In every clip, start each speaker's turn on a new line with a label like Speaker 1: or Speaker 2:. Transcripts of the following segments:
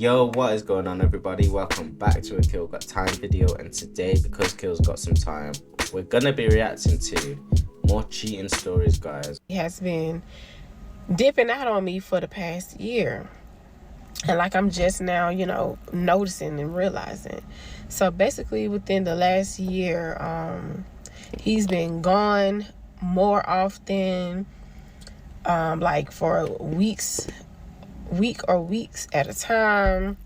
Speaker 1: Yo, what is going on, everybody? Welcome back to a Keelgottime video, and today, because Keel's got some time, we're gonna be reacting to more cheating stories, guys.
Speaker 2: He has been dipping out on me for the past year, and like I'm just now, noticing and realizing. So basically, within the last year, he's been gone more often, like for week or weeks at a time.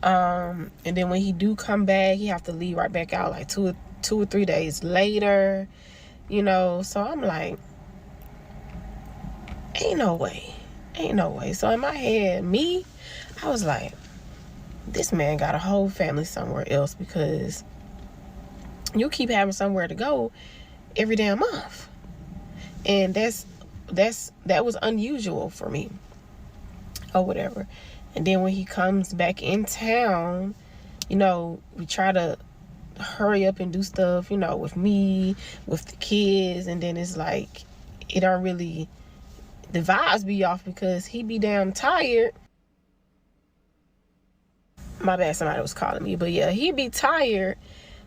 Speaker 2: And then when he do come back, he have to leave right back out like two or 3 days later. So I'm like, ain't no way. So in my head, I was like, this man got a whole family somewhere else, because you keep having somewhere to go every damn month. And that was unusual for me, or whatever. And then when he comes back in town, we try to hurry up and do stuff, with me, with the kids. And then it's like, it don't really, the vibes be off, because he be damn tired. My bad, somebody was calling me. But yeah, he be tired.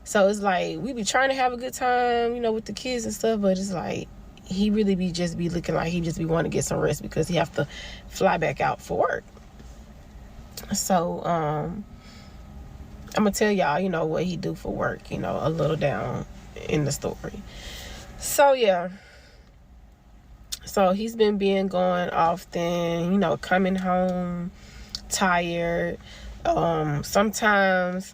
Speaker 2: So it's like, we be trying to have a good time, with the kids and stuff. But it's like, he really be looking like he just be wanting to get some rest, because he have to fly back out for work. So I'm gonna tell y'all, what he do for work, a little down in the story. So yeah. So he's been going often, coming home tired. Sometimes,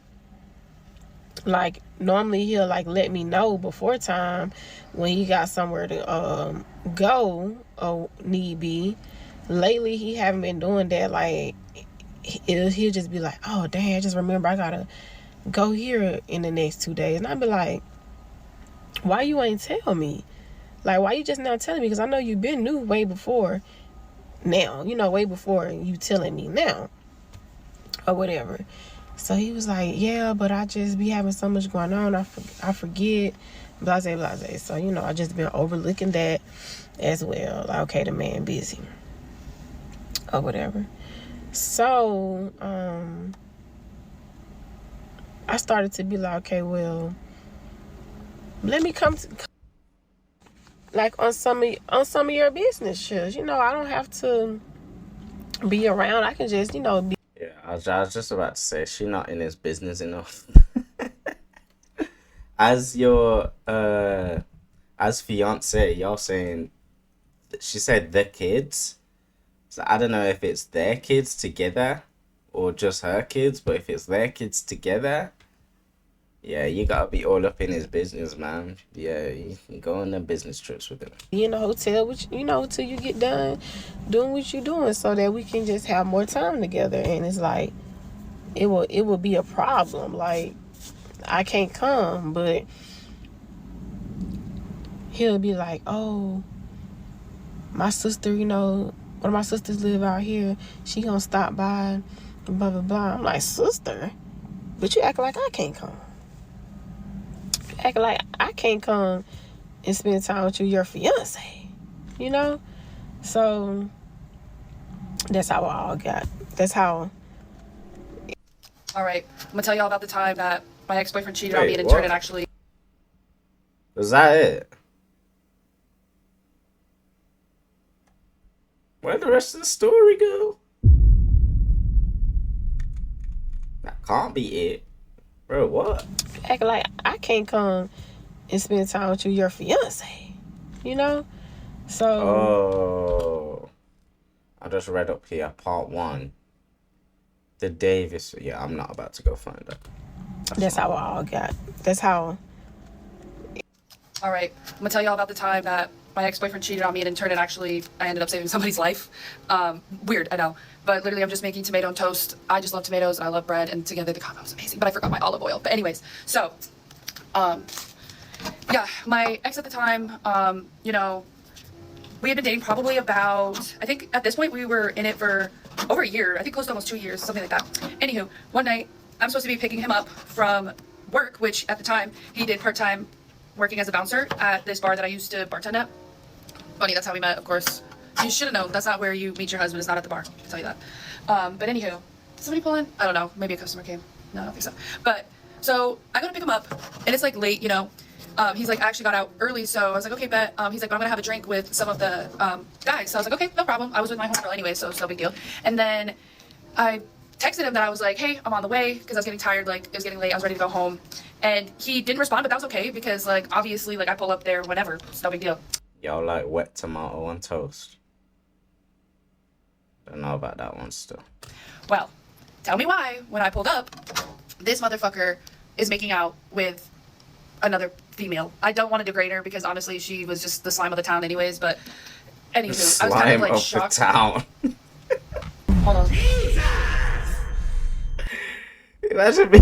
Speaker 2: like, normally he'll like let me know before time when he got somewhere to go or need be. Lately he haven't been doing that. Like, he'll just be like, oh dang, I just remember I gotta go here in the next 2 days. And I'd be like, why you ain't tell me? Like, why you just now telling me? Because I know you been knew way before now, way before you telling me now, or whatever. So he was like, yeah, but I just be having so much going on, I forget, blase blase. So I just been overlooking that as well. Like, okay, the man busy, or whatever. So I started to be like, okay, well, let me come to, like, on some of your business trips. I don't have to be around. I can just, be.
Speaker 1: Yeah, I was just about to say, she not in his business enough. As your as fiance, y'all saying, she said the kids. So I don't know if it's their kids together or just her kids, but if it's their kids together, yeah, you gotta be all up in his business, man. Yeah, you go on the business trips with him.
Speaker 2: In the hotel, which, till you get done doing what you're doing, so that we can just have more time together. And it's like, it will be a problem. Like, I can't come, but he'll be like, oh, my sister, one of my sisters live out here. She gonna stop by, and blah, blah, blah. I'm like, sister? But you act like I can't come. Acting like I can't come and spend time with you, your fiance, So that's how I all got. That's how.
Speaker 3: All right, I'm gonna tell y'all about the time that my ex-boyfriend cheated on me, and in turn it actually.
Speaker 1: Was that it? Where'd the rest of the story go? That can't be it. Bro, what?
Speaker 2: Act like I can't come and spend time with you, your fiance, So.
Speaker 1: Oh, I just read up here, part 1. The Davis. Yeah, I'm not about to go find that.
Speaker 2: That's how I all got. That's how.
Speaker 3: All right, I'm gonna tell y'all about the time that my ex-boyfriend cheated on me, and in turn it actually, I ended up saving somebody's life. Weird, I know. But literally, I'm just making tomato and toast. I just love tomatoes, and I love bread, and together the combo was amazing. But I forgot my olive oil. But anyways, so, yeah, my ex at the time, we had been dating probably about, I think at this point we were in it for over a year. I think close to almost 2 years, something like that. Anywho, one night, I'm supposed to be picking him up from work, which at the time, he did part-time working as a bouncer at this bar that I used to bartend at. Funny, that's how we met, of course. You should have known. That's not where you meet your husband. It's not at the bar. I'll tell you that. But anywho, Did somebody pull in? I don't know. Maybe a customer came. No, I don't think so. But so I go to pick him up, and it's like late, you know. He's like, I actually got out early, so I was like, okay, bet. He's like, but I'm gonna have a drink with some of the guys. So I was like, okay, no problem. I was with my homegirl anyway, so it's no big deal. And then I texted him that I was like, hey, I'm on the way, because I was getting tired, like it was getting late, I was ready to go home. And he didn't respond, but that was okay, because like obviously like I pull up there whenever, it's no big deal.
Speaker 1: Y'all like wet tomato on toast? Don't know about that one still.
Speaker 3: Well, tell me why when I pulled up, this motherfucker is making out with another female. I don't want to degrade her because honestly she was just the slime of the town anyways, but anywho, I was kind of like shocked.
Speaker 1: Slime of the town.
Speaker 3: Hold on.
Speaker 1: Imagine me.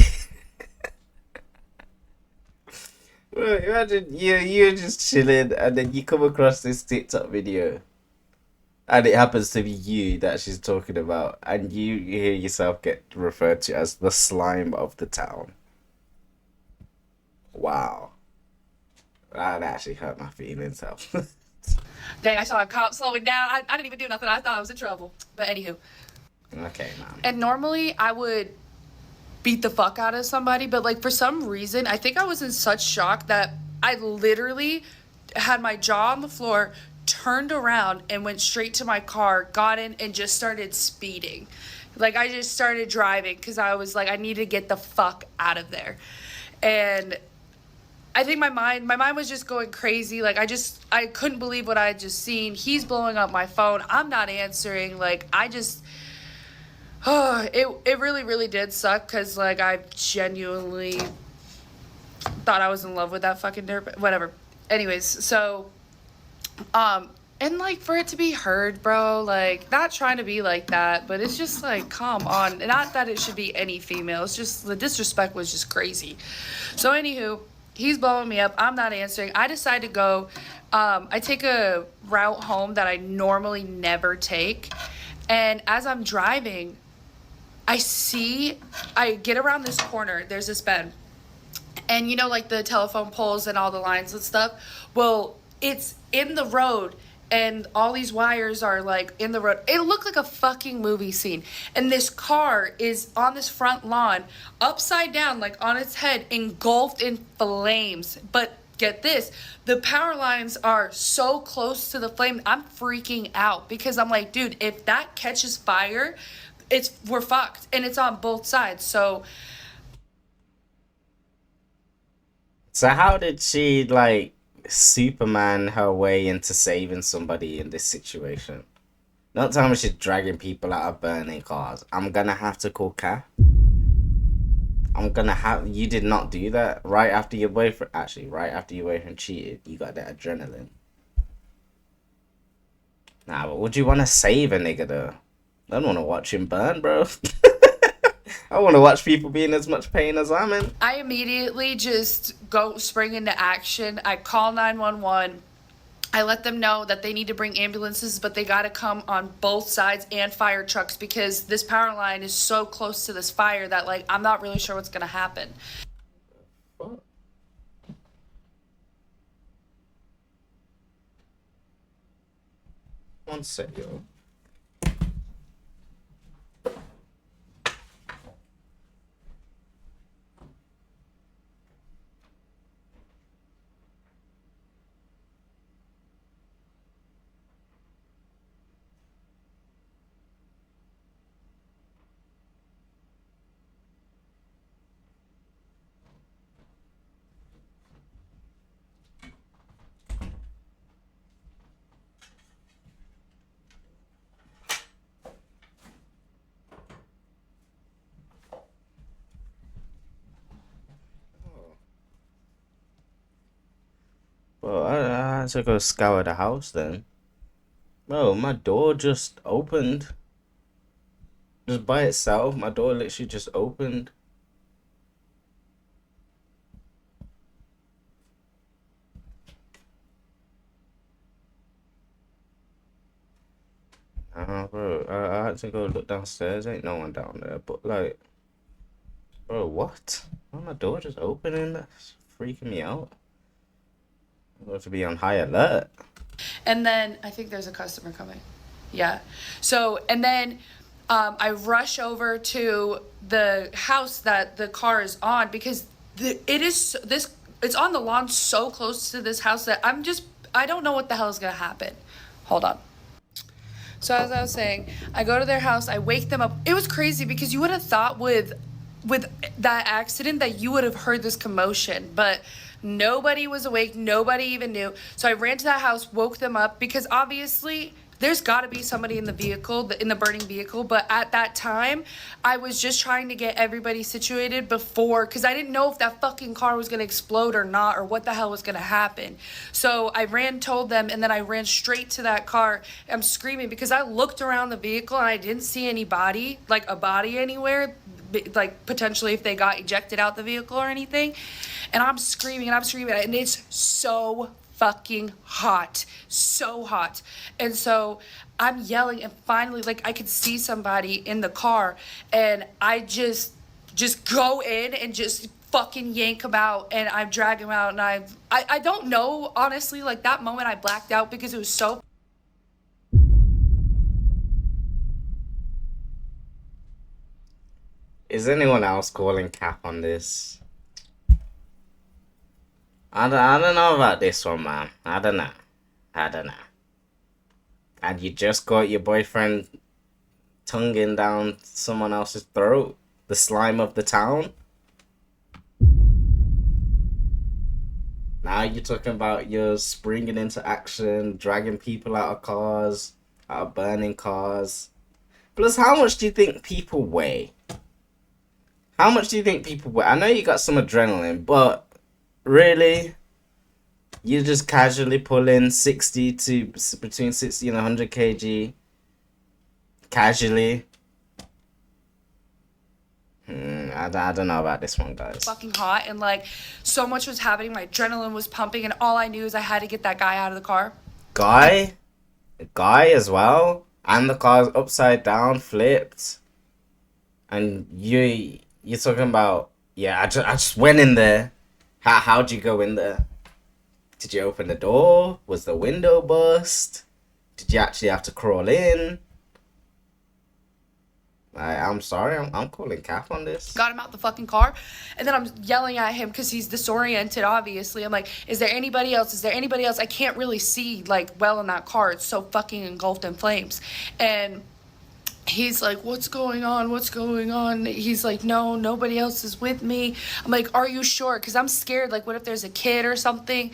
Speaker 1: Well, imagine you're just chilling and then you come across this TikTok video and it happens to be you that she's talking about, and you hear yourself get referred to as the slime of the town. Wow. That actually hurt my feelings.
Speaker 3: Dang, I saw a cop slowing down. I didn't even do nothing. I thought I was in trouble. But anywho.
Speaker 1: Okay, man.
Speaker 3: And normally I would beat the fuck out of somebody, but like for some reason, I think I was in such shock that I literally had my jaw on the floor, turned around and went straight to my car, got in and just started speeding. Like I just started driving because I was like, I need to get the fuck out of there. And I think my mind was just going crazy. Like I couldn't believe what I had just seen. He's blowing up my phone. I'm not answering. Like it really, really did suck because like I genuinely thought I was in love with that fucking nerd. Whatever. Anyways, so and like for it to be heard, bro, like not trying to be like that, but it's just like, come on. Not that it should be any female. It's just the disrespect was just crazy. So anywho, he's blowing me up. I'm not answering. I decide to go. I take a route home that I normally never take. And as I'm driving, I get around this corner. There's this bend. And you know, like the telephone poles and all the lines and stuff? Well, it's in the road. And all these wires are like in the road. It looked like a fucking movie scene. And this car is on this front lawn, upside down, like on its head, engulfed in flames. But get this, the power lines are so close to the flame, I'm freaking out because I'm like, dude, if that catches fire, we're fucked. And it's on both sides. So
Speaker 1: how did she like Superman her way into saving somebody in this situation? Not tell me she's dragging people out of burning cars. I'm gonna have to call Kat. You did not do that right after your boyfriend. Actually, right after your boyfriend cheated, you got that adrenaline. Nah, but would you want to save a nigga though? I don't want to watch him burn, bro. I want to watch people be in as much pain as I'm in.
Speaker 3: I immediately just spring into action. I call 911. I let them know that they need to bring ambulances, but they got to come on both sides and fire trucks because this power line is so close to this fire that, like, I'm not really sure what's going to happen.
Speaker 1: What? One sec, yo. Well, I had to go scour the house then. Bro, my door just opened. Just by itself, my door literally just opened. Bro, I had to go look downstairs. Ain't no one down there. But like, bro, what? Why my door just opening? That's freaking me out. I have to be on high alert.
Speaker 3: And then I think there's a customer coming. Yeah. So, and then I rush over to the house that the car is on because it is this. It's on the lawn so close to this house that I don't know what the hell is gonna happen. Hold on. So as I was saying, I go to their house, I wake them up. It was crazy because you would have thought with that accident that you would have heard this commotion, but nobody was awake, nobody even knew. So I ran to that house, woke them up because obviously there's got to be somebody in the vehicle, in the burning vehicle. But at that time, I was just trying to get everybody situated before, because I didn't know if that fucking car was going to explode or not, or what the hell was going to happen. So I told them, and then I ran straight to that car. I'm screaming because I looked around the vehicle and I didn't see any body, like a body anywhere, like potentially if they got ejected out the vehicle or anything. And I'm screaming and I'm screaming, and it's so fucking hot, so hot. And so I'm yelling, and finally, like, I could see somebody in the car, and I just go in and just fucking yank him out, and I drag him out, and I don't know, honestly, like, that moment I blacked out because it was so.
Speaker 1: Is anyone else calling cap on this? I don't know about this one, man. I don't know. And you just got your boyfriend tonguing down someone else's throat? The slime of the town? Now you're talking about you're springing into action, dragging people out of cars, out of burning cars. Plus, how much do you think people weigh? How much do you think people weigh? I know you got some adrenaline, but really? You just casually pull in 60 to between 60 and 100 kg. Casually. I don't know about this one, guys.
Speaker 3: Fucking hot, and like so much was happening. My adrenaline was pumping, and all I knew is I had to get that guy out of the car.
Speaker 1: Guy? A guy as well? And the car's upside down, flipped. And you're talking about, yeah, I just went in there. How'd you go in there? Did you open the door? Was the window bust? Did you actually have to crawl in? I'm sorry, I'm calling cap on this.
Speaker 3: Got him out the fucking car, and then I'm yelling at him because he's disoriented, obviously. I'm like, is there anybody else? Is there anybody else? I can't really see, like, well in that car. It's so fucking engulfed in flames. And he's like, what's going on? What's going on? He's like, no, nobody else is with me. I'm like, are you sure? Because I'm scared. Like, what if there's a kid or something?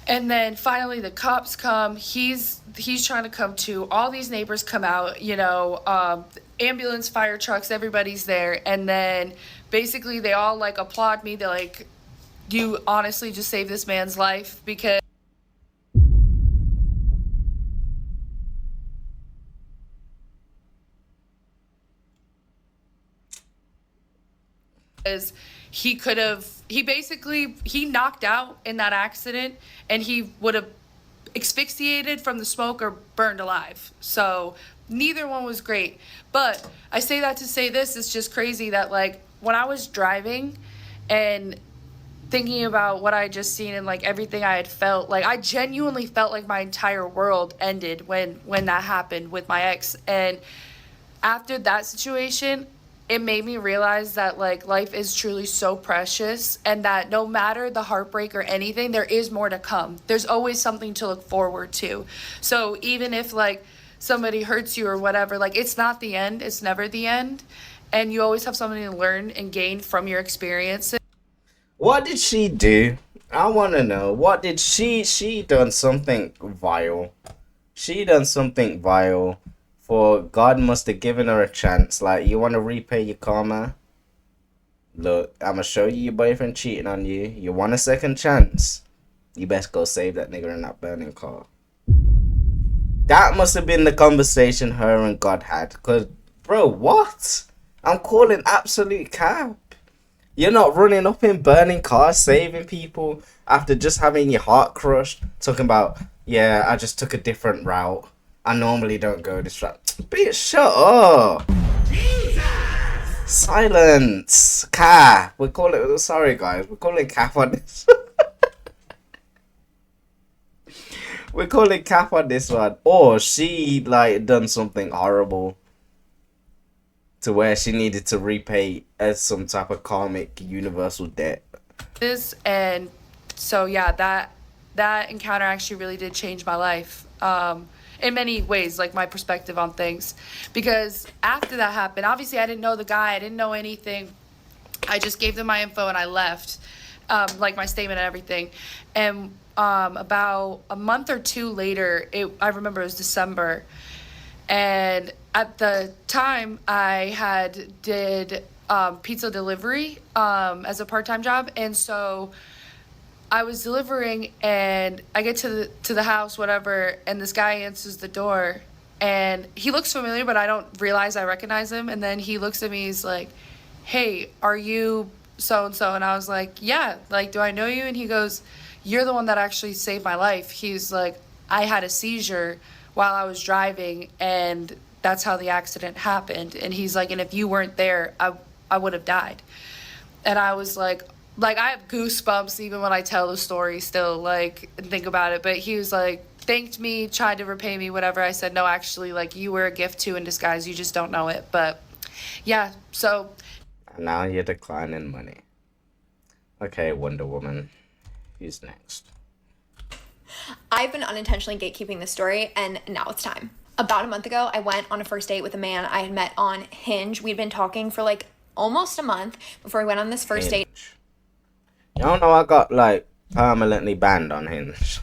Speaker 3: And then finally the cops come. He's trying to come too. All these neighbors come out, you know, ambulance, fire trucks, everybody's there. And then basically they all like applaud me. They're like, you honestly just saved this man's life, because he knocked out in that accident, and he would have asphyxiated from the smoke or burned alive. So neither one was great. But I say that to say this, it's just crazy that, like, when I was driving and thinking about what I had just seen and like everything I had felt, like I genuinely felt like my entire world ended when that happened with my ex. And after that situation, it made me realize that, like, life is truly so precious, and that no matter the heartbreak or anything, there is more to come. There's always something to look forward to. So even if, like, somebody hurts you or whatever, like, it's not the end. It's never the end. And you always have something to learn and gain from your experiences.
Speaker 1: What did she do? I want to know. What did she done something vile. She done something vile. For God must have given her a chance. Like, you want to repay your karma? Look, I'm going to show you your boyfriend cheating on you. You want a second chance? You best go save that nigga in that burning car. That must have been the conversation her and God had. Because, bro, what? I'm calling absolute cap. You're not running up in burning cars, saving people after just having your heart crushed. Talking about, yeah, I just took a different route. I normally don't go this route. Bitch, shut up. Jesus! Silence. Cap. We're calling, sorry guys, we're calling cap on this. We're calling cap on this one. Or she, like, done something horrible. to where she needed to repay as some type of karmic universal debt.
Speaker 3: And so yeah, that encounter actually really did change my life, in many ways, like my perspective on things, because after that happened, obviously I didn't know the guy, I didn't know anything. I just gave them my info and I left, like my statement and everything. And about a month or two later, I remember it was December, and at the time I had did pizza delivery as a part-time job, and so I was delivering, and I get to the house, whatever, and this guy answers the door, and he looks familiar, but I don't realize I recognize him. And then he looks at me, he's like, "Hey, are you so and so?" And I was like, "Yeah, like, do I know you?" And he goes, "You're the one that actually saved my life." He's like, "I had a seizure while I was driving, and that's how the accident happened." And he's like, "And if you weren't there, I would have died." And I was like I have goosebumps even when I tell the story still, like, and think about it. But he was like, thanked me, tried to repay me, whatever. I said, no, actually, like, you were a gift too in disguise. You just don't know it. But yeah, so.
Speaker 1: Now you're declining money. Okay, Wonder Woman. Who's next?
Speaker 4: I've been unintentionally gatekeeping this story, and now it's time. About a month ago, I went on a first date with a man I had met on Hinge. We'd been talking for like almost a month before we went on this first date.
Speaker 1: Y'all know I got like permanently banned on Hinge.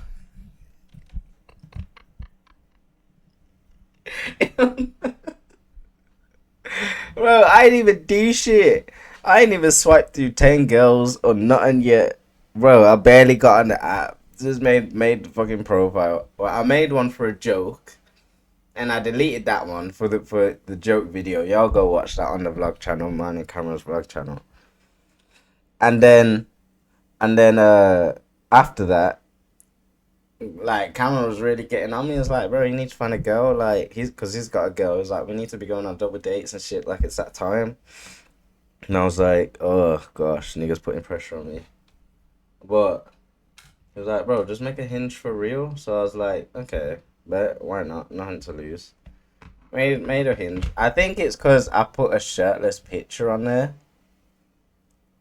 Speaker 1: Bro, I ain't even do shit. I ain't even swiped through 10 girls or nothing yet. Bro, I barely got on the app. Just made the fucking profile. Well, I made one for a joke, and I deleted that one for the joke video. Y'all go watch that on the vlog channel, man, and Cameron's vlog channel. And then after that, like, Cameron was really getting on me. It's like, bro, you need to find a girl. Like, because he's got a girl. He's like, we need to be going on double dates and shit. Like, it's that time. And I was like, oh gosh, niggas putting pressure on me. But he was like, bro, just make a Hinge for real. So I was like, okay, but why not? Nothing to lose. Made a Hinge. I think it's because I put a shirtless picture on there.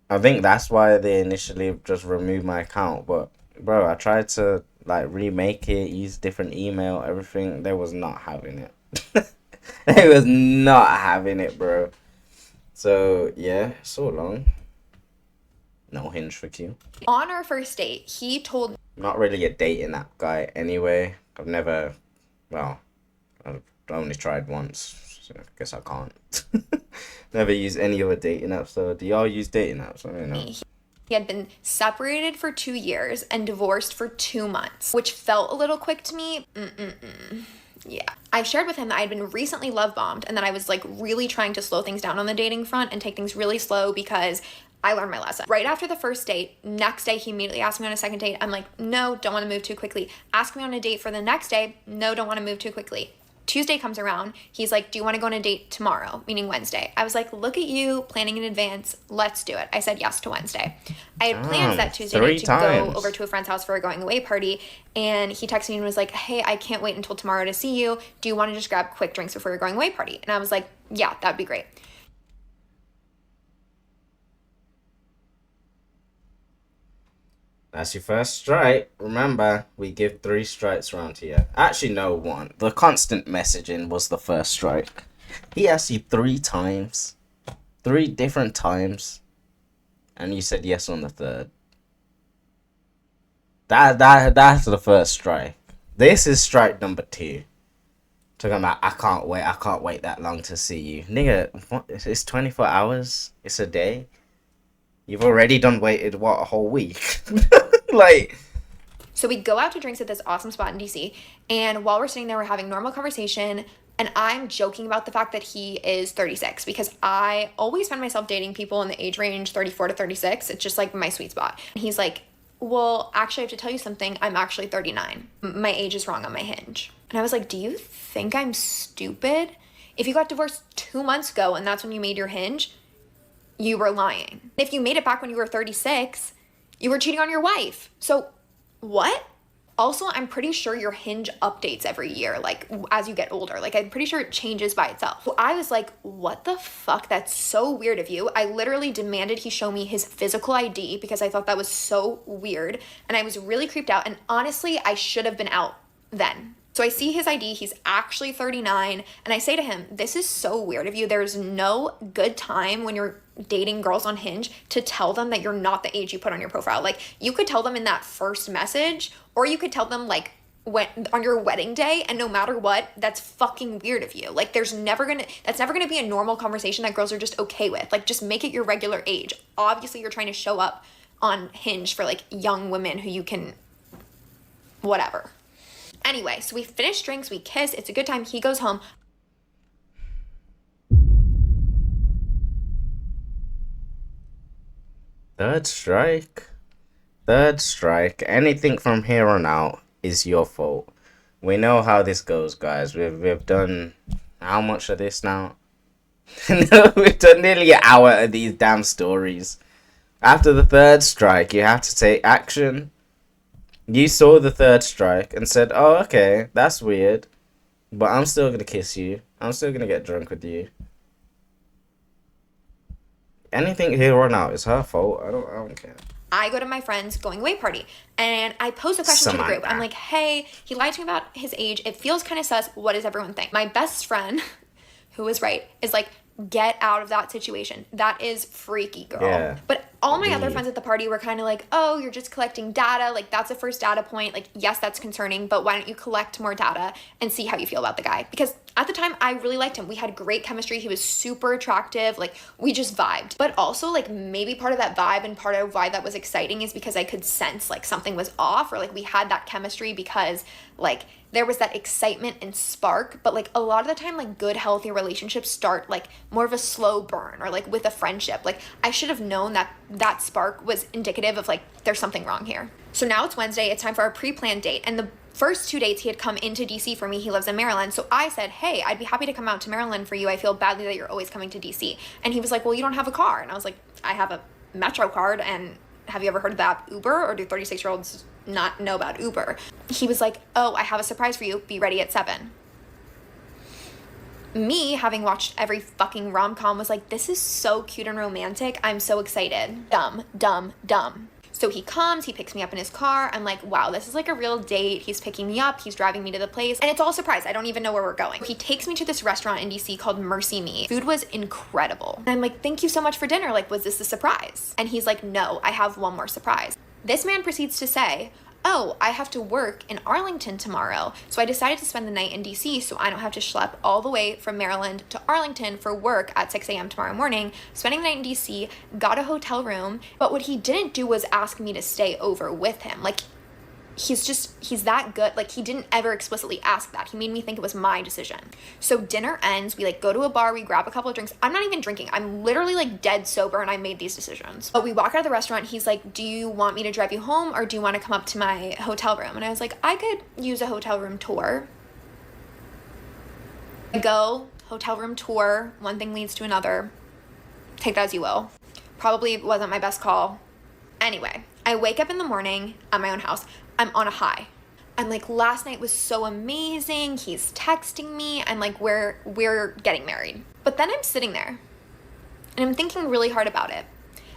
Speaker 1: I think that's why they initially just removed my account. But bro, I tried to like remake it, use different email, everything. They was not having it. They was not having it, bro. So yeah, so long. No Hinge for Q.
Speaker 4: On our first date, he told
Speaker 1: Not really a dating app guy anyway. I've never, well, I've only tried once. So I guess I can't. Never used any other dating apps. So do y'all use dating apps? I don't know.
Speaker 4: he had been separated for 2 years and divorced for 2 months, which felt a little quick to me. Yeah. I shared with him that I had been recently love bombed and that I was like really trying to slow things down on the dating front and take things really slow because I learned my lesson. Right after the first date, next day he immediately asked me on a second date. I'm like, no, don't want to move too quickly. Ask me on a date for the next day. No, don't want to move too quickly. Tuesday comes around. He's like, do you want to go on a date tomorrow? Meaning Wednesday. I was like, look at you planning in advance. Let's do it. I said yes to Wednesday. I had plans that Tuesday night to go over to a friend's house for a going away party. And he texted me and was like, hey, I can't wait until tomorrow to see you. Do you want to just grab quick drinks before your going away party? And I was like, yeah, that'd be great.
Speaker 1: That's your first strike. Remember, we give 3 strikes around here. Actually, no, 1. The constant messaging was the first strike. He asked you 3 times. 3 different times. And you said yes on the 3rd. That's the first strike. This is strike number 2. Talking about, I can't wait that long to see you. Nigga, what? It's 24 hours? It's a day? You've already waited, what, a whole week? Like.
Speaker 4: So we go out to drinks at this awesome spot in DC, and while we're sitting there, we're having normal conversation, and I'm joking about the fact that he is 36, because I always find myself dating people in the age range 34 to 36. It's just like my sweet spot. And he's like, well, actually, I have to tell you something. I'm actually 39. My age is wrong on my Hinge. And I was like, do you think I'm stupid? If you got divorced 2 months ago and that's when you made your Hinge, you were lying. If you made it back when you were 36, you were cheating on your wife. So what? Also, I'm pretty sure your Hinge updates every year, like as you get older. Like, I'm pretty sure it changes by itself. So I was like, what the fuck? That's so weird of you. I literally demanded he show me his physical ID because I thought that was so weird. And I was really creeped out. And honestly, I should have been out then. So I see his ID, he's actually 39, and I say to him, this is so weird of you. There's no good time when you're dating girls on Hinge to tell them that you're not the age you put on your profile. Like, you could tell them in that first message, or you could tell them like when on your wedding day, and no matter what, that's fucking weird of you. Like, that's never gonna be a normal conversation that girls are just okay with. Like, just make it your regular age. Obviously, you're trying to show up on Hinge for like young women who you can whatever. Anyway, so we finish drinks, we kiss, it's a good time, he goes home.
Speaker 1: Third strike. Third strike. Anything from here on out is your fault. We know how this goes, guys. We've done how much of this now? No, we've done nearly an hour of these damn stories. After the third strike, you have to take action. You saw the third strike and said, oh, okay, that's weird. But I'm still going to kiss you. I'm still going to get drunk with you. Anything here on out is her fault. I don't care.
Speaker 4: I go to my friend's going away party and I pose a question to the group. I'm like, hey, he lied to me about his age. It feels kind of sus. What does everyone think? My best friend, who was right, is like, get out of that situation. That is freaky, girl.
Speaker 1: Yeah.
Speaker 4: But all my other friends at the party were kind of like, oh, you're just collecting data. Like, that's a first data point. Like, yes, that's concerning, but why don't you collect more data and see how you feel about the guy? Because at the time, I really liked him. We had great chemistry. He was super attractive. Like, we just vibed. But also, like, maybe part of that vibe and part of why that was exciting is because I could sense, like, something was off, or, like, we had that chemistry because, like, there was that excitement and spark. But, like, a lot of the time, like, good, healthy relationships start, like, more of a slow burn, or, like, with a friendship. Like, I should have known that that spark was indicative of, like, there's something wrong here. So now it's Wednesday. It's time for our pre-planned date. And the first 2 dates he had come into DC for me. He lives in Maryland. So I said, hey, I'd be happy to come out to Maryland for you. I feel badly that you're always coming to DC. And he was like, well, you don't have a car. And I was like, I have a Metro card. And have you ever heard of the app Uber? Or do 36-year-olds not know about Uber? He was like, oh, I have a surprise for you. Be ready at 7. Me, having watched every fucking rom-com, was like, this is so cute and romantic. I'm so excited. Dumb, dumb, dumb. So he comes, he picks me up in his car. I'm like, wow, this is like a real date. He's picking me up, he's driving me to the place, and it's all a surprise. I don't even know where we're going. He takes me to this restaurant in DC called Mercy Me. Food was incredible. And I'm like, thank you so much for dinner. Like, was this a surprise? And he's like, no, I have one more surprise. This man proceeds to say, oh, I have to work in Arlington tomorrow, so I decided to spend the night in DC so I don't have to schlep all the way from Maryland to Arlington for work at 6 a.m. tomorrow morning. Spending the night in DC, got a hotel room, but what he didn't do was ask me to stay over with him. Like, he's that good. Like, he didn't ever explicitly ask that. He made me think it was my decision. So dinner ends, we like go to a bar, we grab a couple of drinks. I'm not even drinking. I'm literally like dead sober and I made these decisions. But we walk out of the restaurant, he's like, do you want me to drive you home or do you want to come up to my hotel room? And I was like, I could use a hotel room tour. I go, hotel room tour, one thing leads to another. Take that as you will. Probably wasn't my best call. Anyway, I wake up in the morning at my own house. I'm on a high. I'm like, last night was so amazing. He's texting me. I'm like, we're getting married. But then I'm sitting there and I'm thinking really hard about it.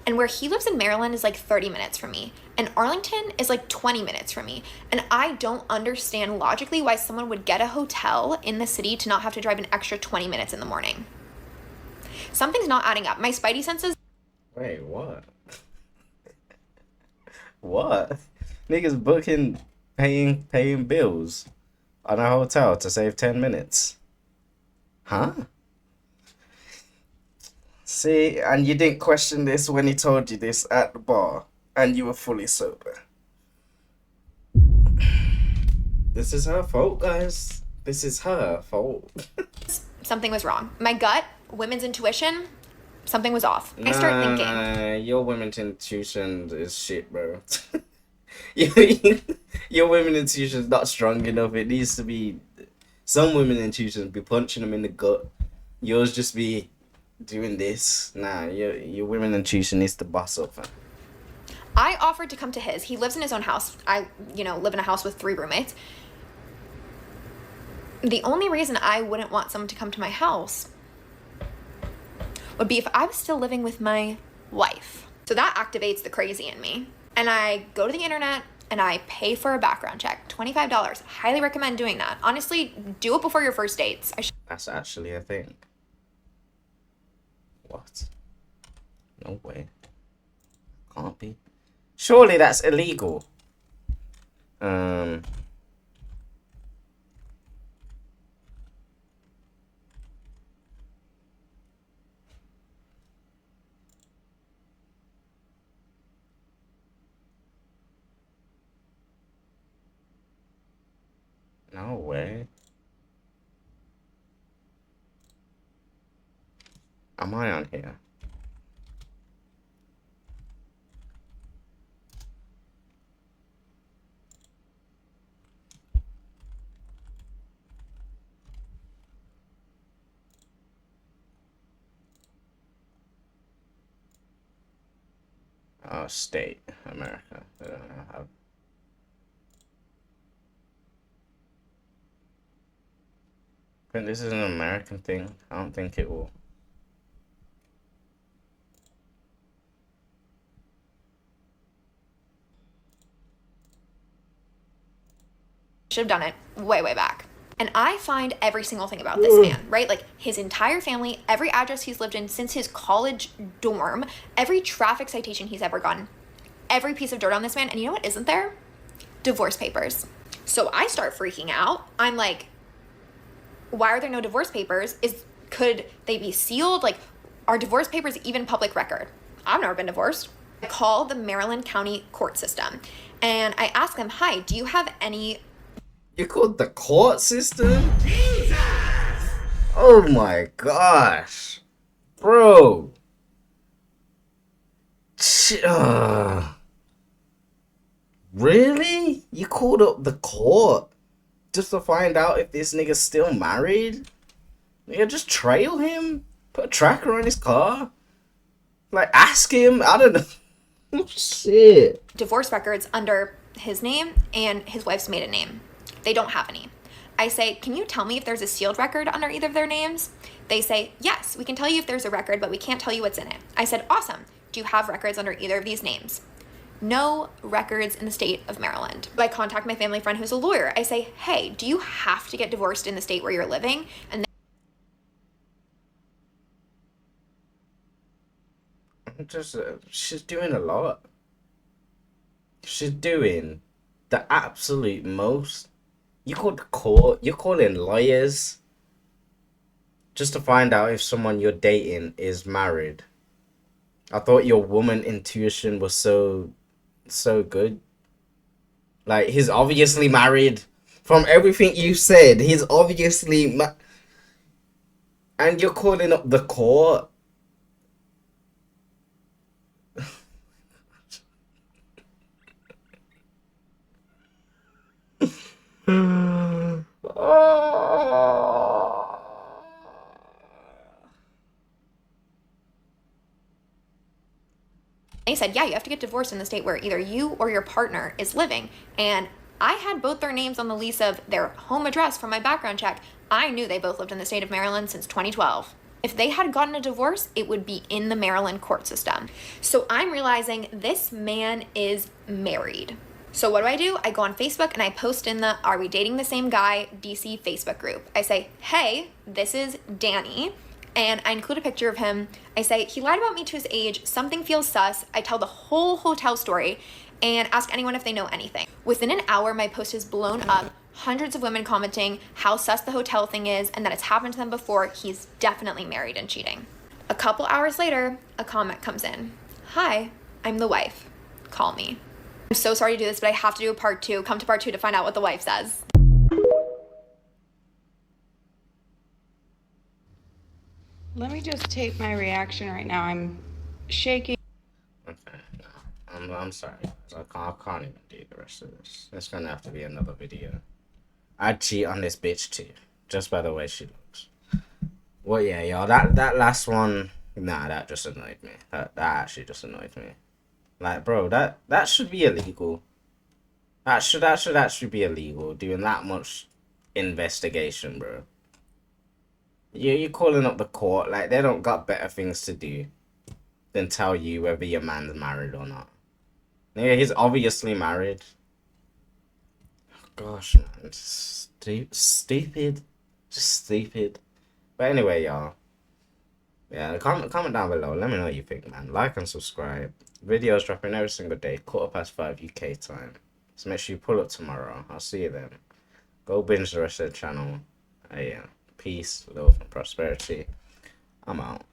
Speaker 4: And where he lives in Maryland is like 30 minutes from me. And Arlington is like 20 minutes from me. And I don't understand logically why someone would get a hotel in the city to not have to drive an extra 20 minutes in the morning. Something's not adding up. My spidey senses.
Speaker 1: Wait, what? What? Niggas booking, paying bills on a hotel to save 10 minutes. Huh? See, and you didn't question this when he told you this at the bar, and you were fully sober. This is her fault, guys. This is her fault.
Speaker 4: Something was wrong. My gut, women's intuition, something was off. I start thinking.
Speaker 1: Nah, your women's intuition is shit, bro. Your women's intuition is not strong enough. It needs to be. Some women's intuition be punching them in the gut. Yours just be doing this. Nah, your women's intuition needs to boss up. Man.
Speaker 4: I offered to come to his. He lives in his own house. I, live in a house with 3 roommates. The only reason I wouldn't want someone to come to my house would be if I was still living with my wife. So that activates the crazy in me. And I go to the internet and I pay for a background check, $25. Highly recommend doing that. Honestly, do it before your first dates.
Speaker 1: That's actually a thing. What? No way. Can't be. Surely that's illegal. No way. Am I on here? Oh, state, America. I don't know how. I think this is an American thing. I don't think it will.
Speaker 4: Should have done it way, way back. And I find every single thing about this man, right? Like his entire family, every address he's lived in since his college dorm, every traffic citation he's ever gotten, every piece of dirt on this man. And you know what isn't there? Divorce papers. So I start freaking out. I'm like, why are there no divorce papers? Could they be sealed? Like, are divorce papers even public record? I've never been divorced. I call the Maryland County court system and I ask them, hi, do you have any...
Speaker 1: You called the court system? Jesus! Oh my gosh. Bro. Really? You called up the court just to find out if this nigga's still married? Nigga, just trail him? Put a tracker on his car? Like, ask him? I don't know. Shit.
Speaker 4: Divorce records under his name and his wife's maiden name. They don't have any. I say, can you tell me if there's a sealed record under either of their names? They say, yes, we can tell you if there's a record, but we can't tell you what's in it. I said, awesome. Do you have records under either of these names? No records in the state of Maryland. I contact my family friend who's a lawyer. I say, hey, do you have to get divorced in the state where you're living? And
Speaker 1: she's doing a lot. She's doing the absolute most. You called the court, you're calling lawyers just to find out if someone you're dating is married. I thought your woman intuition was so good. Like, he's obviously married. From everything you said, he's obviously and you're calling up the court.
Speaker 4: they said, yeah, you have to get divorced in the state where either you or your partner is living. And I had both their names on the lease of their home address from my background check. I knew they both lived in the state of Maryland since 2012. If they had gotten a divorce, it would be in the Maryland court system. So I'm realizing this man is married. So what do? I go on Facebook and I post in the Are We Dating the Same Guy DC Facebook group. I say, hey, this is Danny. And I include a picture of him. I say, he lied about me to his age. Something feels sus. I tell the whole hotel story and ask anyone if they know anything. Within an hour, my post is blown up. Hundreds of women commenting how sus the hotel thing is and that it's happened to them before. He's definitely married and cheating. A couple hours later, a comment comes in. Hi, I'm the wife. Call me. I'm so sorry to do this, but I have to do a part 2. Come to part 2 to find out what the wife says.
Speaker 5: Let me just tape my reaction right now. I'm shaking.
Speaker 1: Okay, no, I'm sorry. I can't even do the rest of this. It's gonna have to be another video. I'd cheat on this bitch too, just by the way she looks. Well, yeah, y'all, that last one, nah, that just annoyed me. That actually just annoyed me. Like, bro, that should be illegal. That should actually be illegal. Doing that much investigation, bro. You're calling up the court like they don't got better things to do than tell you whether your man's married or not. Yeah, he's obviously married. Gosh, man, stupid, just stupid. But anyway, y'all. Yeah, comment down below. Let me know what you think, man. Like and subscribe. Videos dropping every single day, 5:15 UK time. So make sure you pull up tomorrow. I'll see you then. Go binge the rest of the channel. Yeah. Peace, love, and prosperity. I'm out.